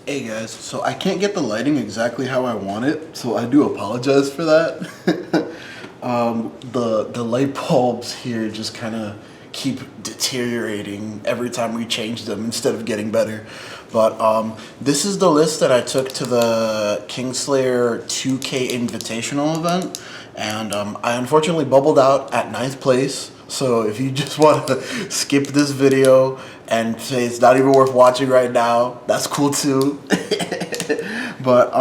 Hey guys, so I can't get the lighting exactly how I want it, so I do apologize for that. The light bulbs here just kind of keep deteriorating every time we change them instead of getting better. But this is the list that I took to the Kingslayer 2K Invitational event, and I unfortunately bubbled out at 9th place. So if you just want to skip this video and say it's not even worth watching right now, that's cool too. But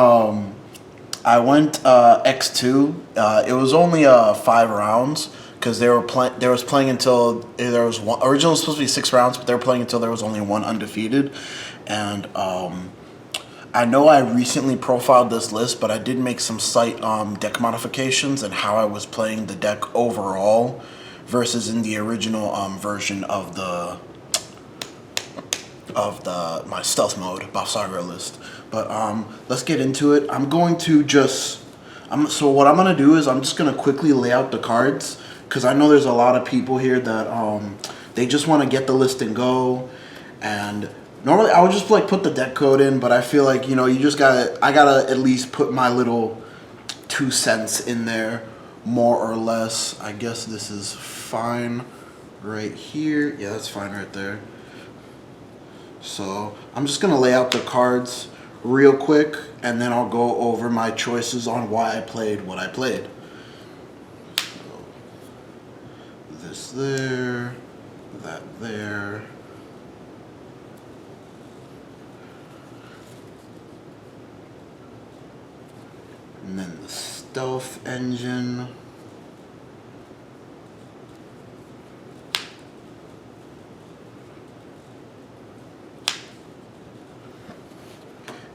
I went X2. It was only 5 rounds because they was playing until there was one. Originally it was supposed to be 6 rounds, but they were playing until there was only one undefeated. And I know I recently profiled this list, but I did make some slight deck modifications and how I was playing the deck overall versus in the original version of my stealth mode BAVSARGRA list. But let's get into it. So what I'm gonna do is I'm just gonna quickly lay out the cards because I know there's a lot of people here that they just want to get the list and go. And normally I would just like put the deck code in, but I feel like I gotta at least put my little 2 cents in there, more or less. I guess this is fine right here. Yeah, that's fine right there. So I'm just gonna lay out the cards real quick, and then I'll go over my choices on why I played what I played. So, this there, that there. And then the stealth engine.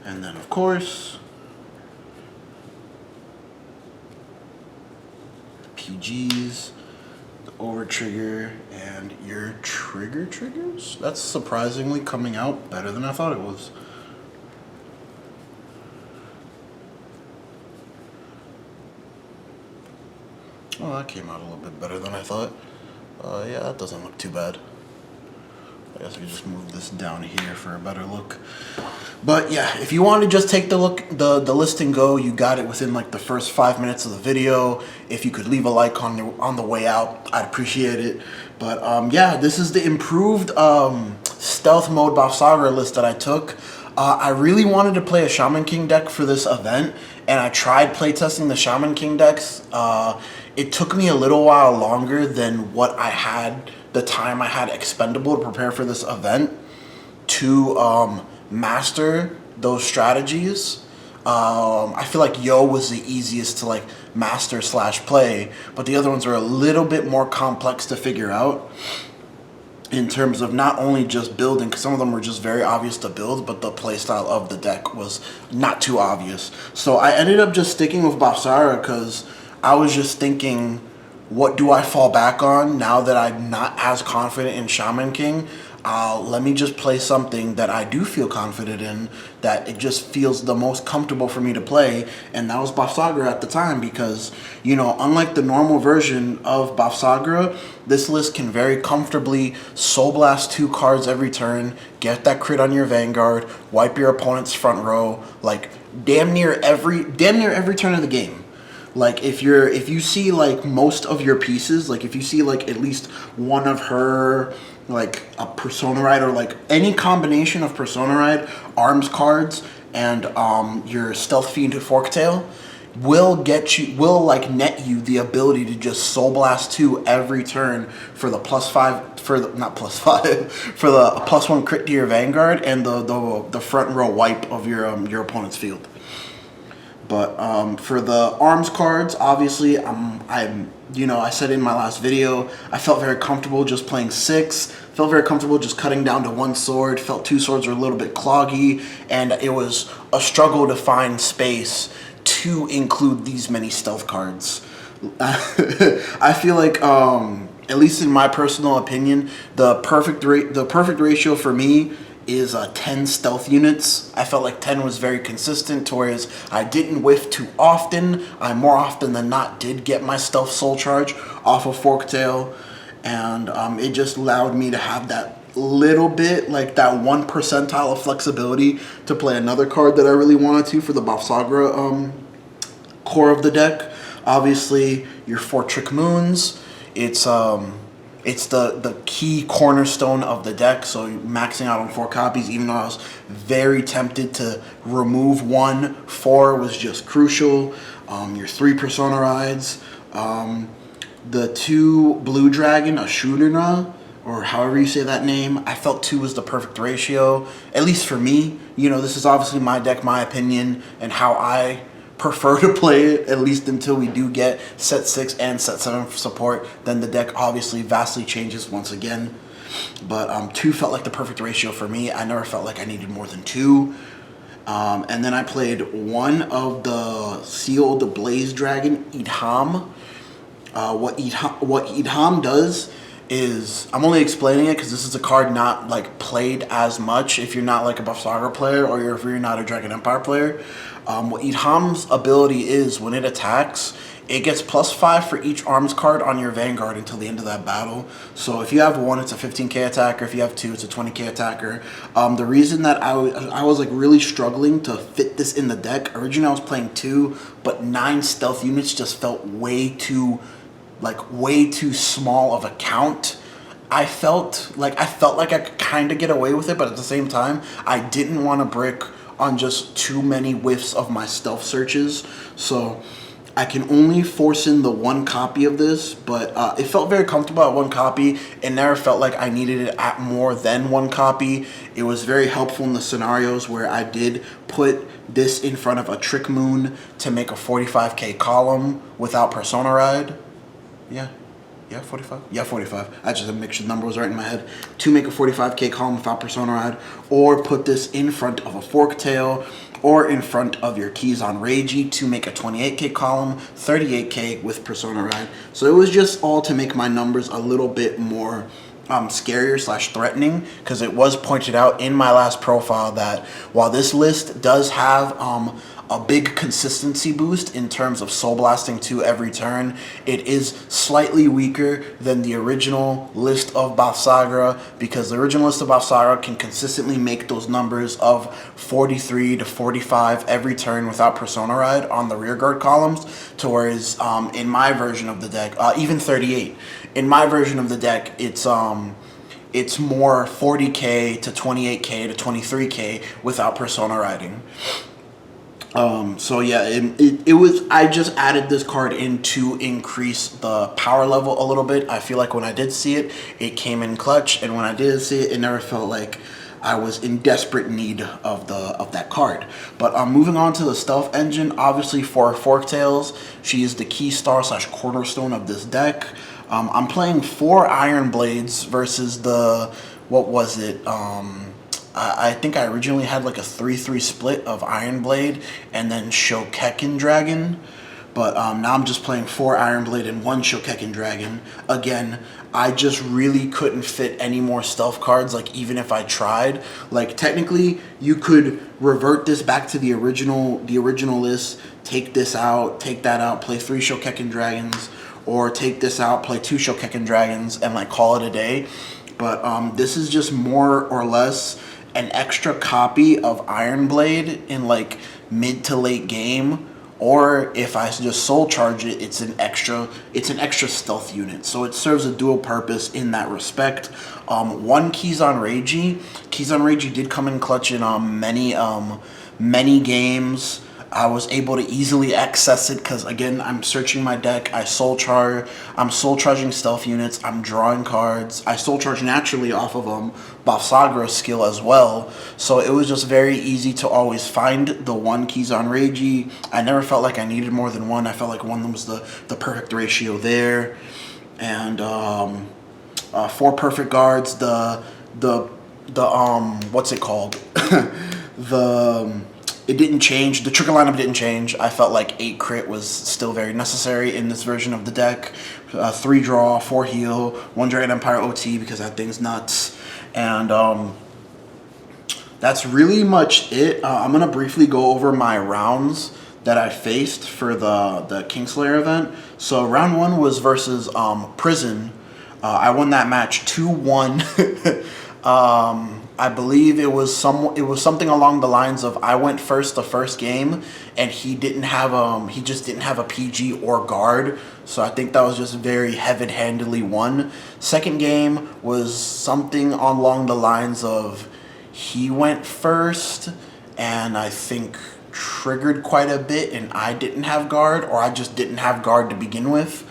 And then, of course, PGs, the over trigger, and your triggers. That's surprisingly coming out better than I thought it was. Oh, that came out a little bit better than I thought. Yeah, that doesn't look too bad. I guess we just move this down here for a better look. But yeah, if you want to just take the list and go, you got it within like the first 5 minutes of the video. If you could leave a like on the way out, I'd appreciate it. But yeah, this is the improved stealth mode BAVSARGRA list that I took. I really wanted to play a Shaman King deck for this event, and I tried playtesting the Shaman King decks. It took me a little while longer than what I had, the time I had expendable to prepare for this event to master those strategies. I feel like Yo was the easiest to like master / play, but the other ones are a little bit more complex to figure out in terms of not only just building, because some of them were just very obvious to build, but the playstyle of the deck was not too obvious. So I ended up just sticking with BAVSARGRA because I was just thinking, what do I fall back on now that I'm not as confident in Shaman King? Let me just play something that I do feel confident in, that it just feels the most comfortable for me to play, and that was BAVSARGRA at the time because, unlike the normal version of BAVSARGRA, this list can very comfortably Soul Blast 2 cards every turn, get that crit on your Vanguard, wipe your opponent's front row, like damn near every turn of the game. Like if you see like most of your pieces, like if you see like at least one of her, like a Persona Ride or like any combination of Persona Ride, arms cards, and your Stealth Fiend Forktail will like net you the ability to just Soul Blast 2 every turn for the +5 for the not +5 for the +1 crit to your Vanguard and the front row wipe of your opponent's field. But for the arms cards, obviously, I said in my last video, I felt very comfortable just playing 6. Felt very comfortable just cutting down to 1 sword. Felt 2 swords were a little bit cloggy, and it was a struggle to find space to include these many stealth cards. I feel like, at least in my personal opinion, the perfect ratio for me is 10 stealth units. I felt like 10 was very consistent, whereas I didn't whiff too often. I more often than not did get my stealth soul charge off of Forktail, and it just allowed me to have that little bit, like that 1 percentile of flexibility to play another card that I really wanted to for the BAVSARGRA core of the deck. Obviously, your 4 Trick Moons. It's the key cornerstone of the deck, so maxing out on 4 copies, even though I was very tempted to remove 1, 4 was just crucial. Your 3 Persona Rides, the 2 Blue Dragon, Ashurina, or however you say that name, I felt 2 was the perfect ratio, at least for me. You know, this is obviously my deck, my opinion, and how I prefer to play it, at least until we do get set 6 and set 7 for support. Then the deck obviously vastly changes once again. But 2 felt like the perfect ratio for me. I never felt like I needed more than 2. And then I played 1 of the sealed Blaze Dragon, Idham. What Idham does is, I'm only explaining it because this is a card not like played as much if you're not like a BAVSARGRA player, or if you're not a Dragon Empire player. What Idham's ability is, when it attacks, it gets +5 for each arms card on your Vanguard until the end of that battle. So if you have 1, it's a 15k attacker. If you have 2, it's a 20k attacker. The reason that I was like really struggling to fit this in the deck, originally I was playing 2, but 9 stealth units just felt way too small of a count. I felt like I could kind of get away with it, but at the same time, I didn't want to brick on just too many whiffs of my stealth searches. So I can only force in the 1 copy of this, but it felt very comfortable at 1 copy. It never felt like I needed it at more than 1 copy. It was very helpful in the scenarios where I did put this in front of a Trick Moon to make a 45k column without Persona Ride. Yeah, 45? Yeah, 45. I just had to make sure the number was right in my head. To make a 45k column without Persona Ride, or put this in front of a Forktail, or in front of your Keys on Reiji to make a 28k column, 38k with Persona Ride. So it was just all to make my numbers a little bit more scarier / threatening, because it was pointed out in my last profile that while this list does have a big consistency boost in terms of Soul Blasting 2 every turn, it is slightly weaker than the original list of BAVSARGRA, because the original list of BAVSARGRA can consistently make those numbers of 43 to 45 every turn without Persona Ride on the rearguard columns, to whereas in my version of the deck, even 38. In my version of the deck, it's more 40k to 28k to 23k without Persona Riding. So yeah, it was, I just added this card in to increase the power level a little bit. I feel like when I did see it, it came in clutch, and when I did see it, it never felt like I was in desperate need of that card. But moving on to the stealth engine, obviously for Forktails, she is the key star / cornerstone of this deck. I'm playing 4 Iron Blades versus the, what was it, I think I originally had like a 3-3 split of Iron Blade and then Shokekken Dragon. But now I'm just playing 4 Iron Blade and 1 Shokekken Dragon. Again, I just really couldn't fit any more stealth cards, like even if I tried. Like technically you could revert this back to the original list, take this out, take that out, play 3 Shokekken Dragons, or take this out, play 2 Shokekken Dragons, and like call it a day. But this is just more or less an extra copy of Iron Blade in like mid to late game, or if I just soul charge it, it's an extra stealth unit. So it serves a dual purpose in that respect. 1 Keys on Reiji. Keys on Reiji did come in clutch in many games. I was able to easily access it because, again, I'm searching my deck. I'm soul charging stealth units. I'm drawing cards. I soul charge naturally off of BAVSARGRA skill as well. So it was just very easy to always find the 1 Keys on Reiji. I never felt like I needed more than 1. I felt like 1 was the perfect ratio there. And 4 perfect guards. What's it called? It didn't change. The trigger lineup didn't change. I felt like 8 crit was still very necessary in this version of the deck. 3 draw, 4 heal, 1 Dragon Empire OT because that thing's nuts. And that's really much it. I'm going to briefly go over my rounds that I faced for the Kingslayer event. So round 1 was versus Prison. I won that match 2-1. I believe it was something along the lines of I went first the first game, and he just didn't have a PG or guard. So I think that was just very heavy-handedly won. Second game was something along the lines of he went first, and I think triggered quite a bit, and I didn't have guard, or I just didn't have guard to begin with.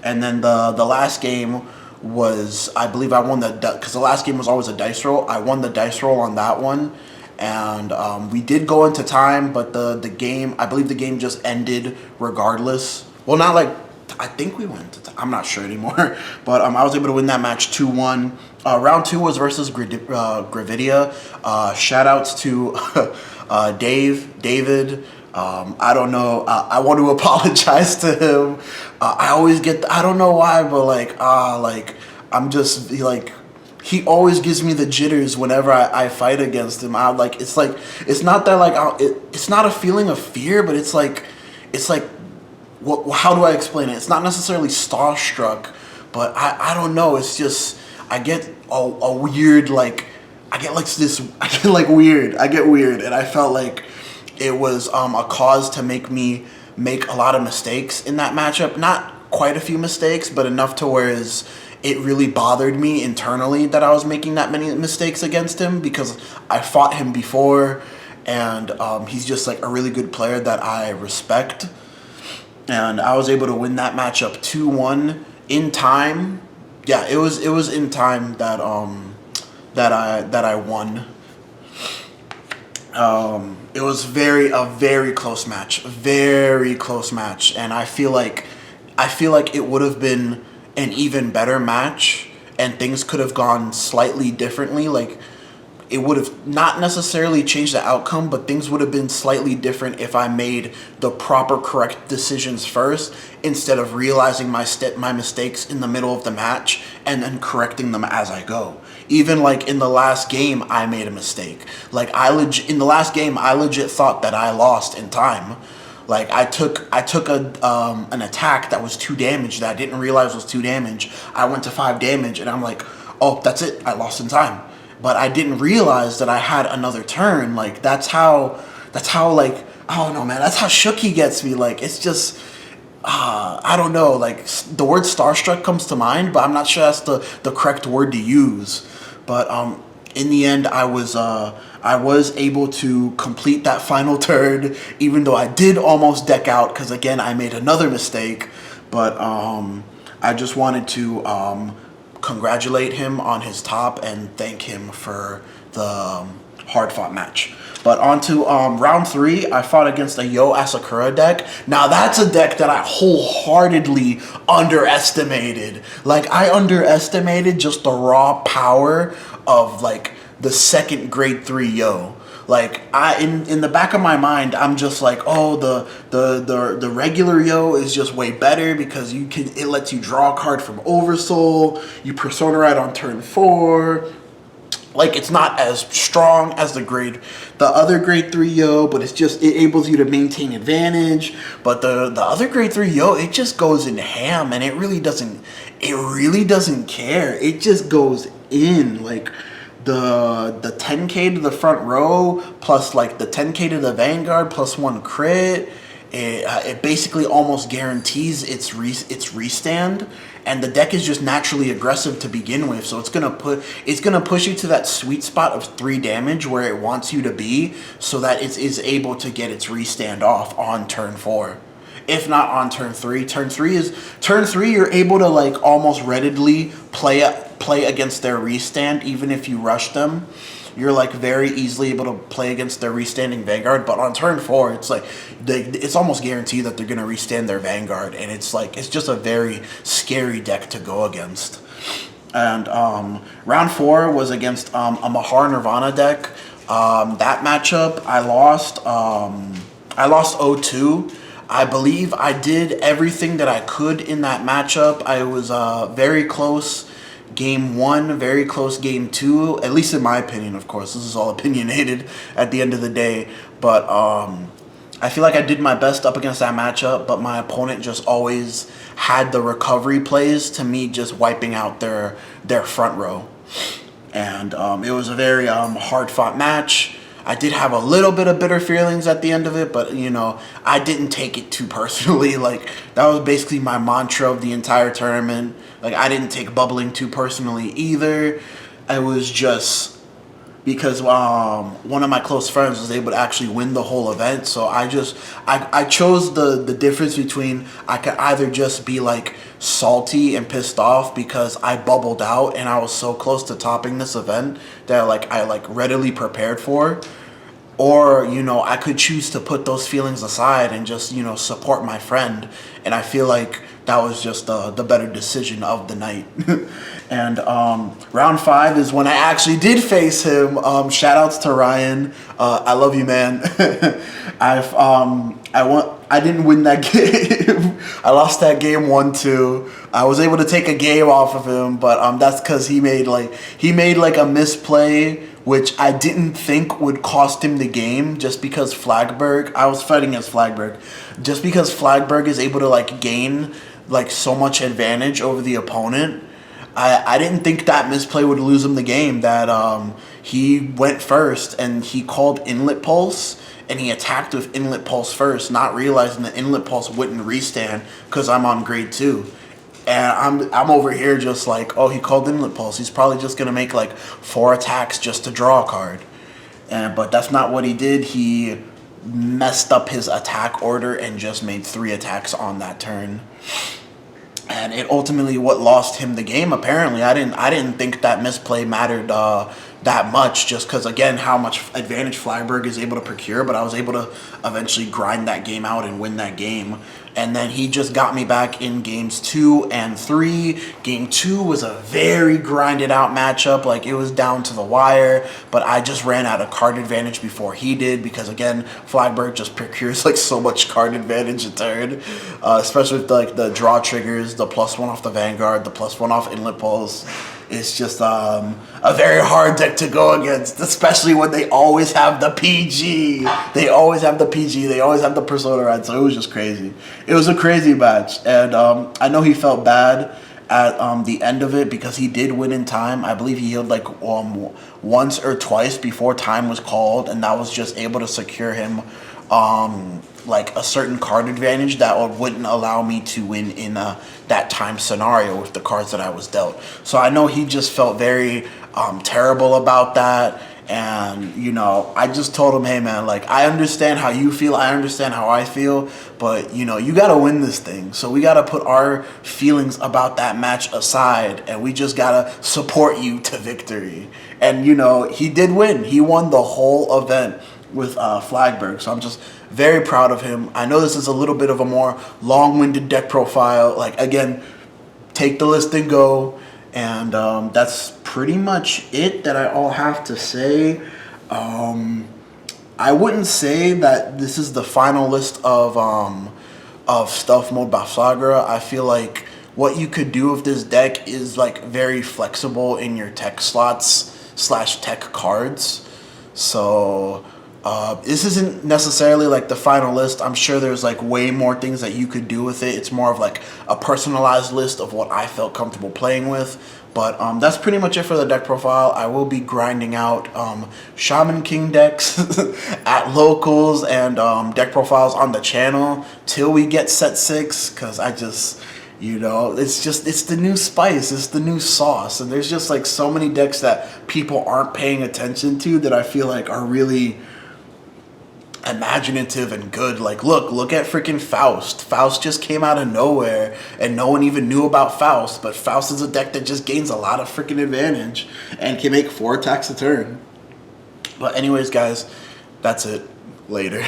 And then the last game was, I believe I won because the last game was always a dice roll. I won the dice roll on that one, and we did go into time, but the game, I believe the game just ended regardless. Well, not like, I think we went to time. I'm not sure anymore, but I was able to win that match 2-1. Round 2 was versus Gravidia. Shout outs to David. I don't know. I want to apologize to him. I always get, I don't know why, but I'm just like, he always gives me the jitters whenever I fight against him. It's not that it's not a feeling of fear, but it's like, how do I explain it? It's not necessarily starstruck, but I don't know. It's just, I get a weird, I get weird, and I felt like it was a cause to make me make a lot of mistakes in that matchup. Not quite a few mistakes, but enough to where it really bothered me internally that I was making that many mistakes against him, because I fought him before, and he's just like a really good player that I respect. And I was able to win that matchup 2-1 in time. Yeah, it was in time that I won. It was a very close match, and I feel like it would have been an even better match, and things could have gone slightly differently. Like, it would have not necessarily changed the outcome, but things would have been slightly different if I made the proper correct decisions first, instead of realizing my mistakes in the middle of the match and then correcting them as I go. Even like in the last game, I made a mistake. Like, in the last game, I legit thought that I lost in time. Like, I took an attack that was 2 damage that I didn't realize was 2 damage. I went to 5 damage, and I'm like, oh, that's it, I lost in time. But I didn't realize that I had another turn. Like, that's how like, I don't know, man, that's how shook he gets me. Like, it's just, I don't know, like, the word starstruck comes to mind, but I'm not sure that's the correct word to use. But in the end, I was able to complete that final turn, even though I did almost deck out, because again, I made another mistake. But I just wanted to congratulate him on his top and thank him for the hard-fought match. But on to round 3, I fought against a Yo Asakura deck. Now, that's a deck that I wholeheartedly underestimated. Like, I underestimated just the raw power of, like, the second grade 3 Yo. Like, in the back of my mind, I'm just like, oh, the regular Yo is just way better because it lets you draw a card from Oversoul. You Persona Ride on turn 4. Like, it's not as strong as the other grade 3 Yo, but it enables you to maintain advantage. But the other grade 3 Yo, it just goes in ham, and it really doesn't care. It just goes in. Like, the 10k to the front row, plus like the 10k to the Vanguard, plus 1 crit, it basically almost guarantees its restand. And the deck is just naturally aggressive to begin with, so it's gonna push you to that sweet spot of 3 damage where it wants you to be, so that it is able to get its restand off on turn 4, if not on turn 3. Turn 3 you're able to like almost readily play against their restand, even if you rush them. You're like very easily able to play against their restanding Vanguard, but on turn 4, it's like it's almost guaranteed that they're gonna restand their Vanguard, and it's just a very scary deck to go against. And round 4 was against a Mahar Nirvana deck. That matchup, I lost 0-2. I believe I did everything that I could in that matchup. I was very close game 1, very close game 2, at least in my opinion, of course. This is all opinionated at the end of the day. But I feel like I did my best up against that matchup, but my opponent just always had the recovery plays to me just wiping out their front row. and it was a very hard-fought match. I did have a little bit of bitter feelings at the end of it, but, you know, I didn't take it too personally. Like, that was basically my mantra of the entire tournament. Like, I didn't take bubbling too personally either. I was just because one of my close friends was able to actually win the whole event. So I chose the difference between I could either just be like salty and pissed off because I bubbled out and I was so close to topping this event that I readily prepared for, or, you know, I could choose to put those feelings aside and just, you know, support my friend. And I feel like that was just the better decision of the night. And round 5 is when I actually did face him. Shout outs to Ryan. I love you, man. I didn't win that game. I lost that game 1-2. I was able to take a game off of him, but that's because he made a misplay, which I didn't think would cost him the game, just because Flagberg, I was fighting as Flagberg, just because Flagberg is able to gain so much advantage over the opponent. I didn't think that misplay would lose him the game. That he went first and he called Inlet Pulse and he attacked with Inlet Pulse first, not realizing that Inlet Pulse wouldn't restand because I'm on grade 2. And I'm over here just like, oh, he called Inlet Pulse. He's probably just gonna make 4 attacks just to draw a card. But that's not what he did. He messed up his attack order and just made 3 attacks on that turn. And it ultimately what lost him the game. Apparently, I didn't think that misplay mattered that much, just because, again, how much advantage Flagberg is able to procure. But I was able to eventually grind that game out and win that game. And then he just got me back in games 2 and 3. Game 2 was a very grinded out matchup. It was down to the wire. But I just ran out of card advantage before he did. Because, again, Flagberg just procures, so much card advantage a turn. Especially with, the draw triggers, the +1 off the Vanguard, the +1 off Inlet Pulse. It's just a very hard deck to go against, especially when they always have the PG. They always have the PG. They always have the Persona Ride. So it was just crazy. It was a crazy match. And I know he felt bad at the end of it because he did win in time. I believe he healed once or twice before time was called. And that was just able to secure him a certain card advantage that wouldn't allow me to win in that time scenario with the cards that I was dealt. So I know he just felt very terrible about that. And, you know, I just told him, hey, man, I understand how you feel. I understand how I feel. But, you know, you got to win this thing. So we got to put our feelings about that match aside. And we just got to support you to victory. And, you know, he did win. He won the whole event with Flagberg. So I'm just very proud of him. I know this is a little bit of a more long-winded deck profile. Again, take the list and go. And that's pretty much it that I all have to say. I wouldn't say that this is the final list of Stealth Mode BAVSARGRA. I feel like what you could do with this deck is very flexible in your tech slots / tech cards. So this isn't necessarily the final list. I'm sure there's way more things that you could do with it. It's more of a personalized list of what I felt comfortable playing with. But that's pretty much it for the deck profile. I will be grinding out Shaman King decks at locals and deck profiles on the channel till we get set 6, because I just, you know, it's the new spice, it's the new sauce, and there's just so many decks that people aren't paying attention to that I feel are really imaginative and good. Look at freaking Faust. Faust just came out of nowhere and no one even knew about Faust, but Faust is a deck that just gains a lot of freaking advantage and can make 4 attacks a turn. But anyways, guys, that's it. Later.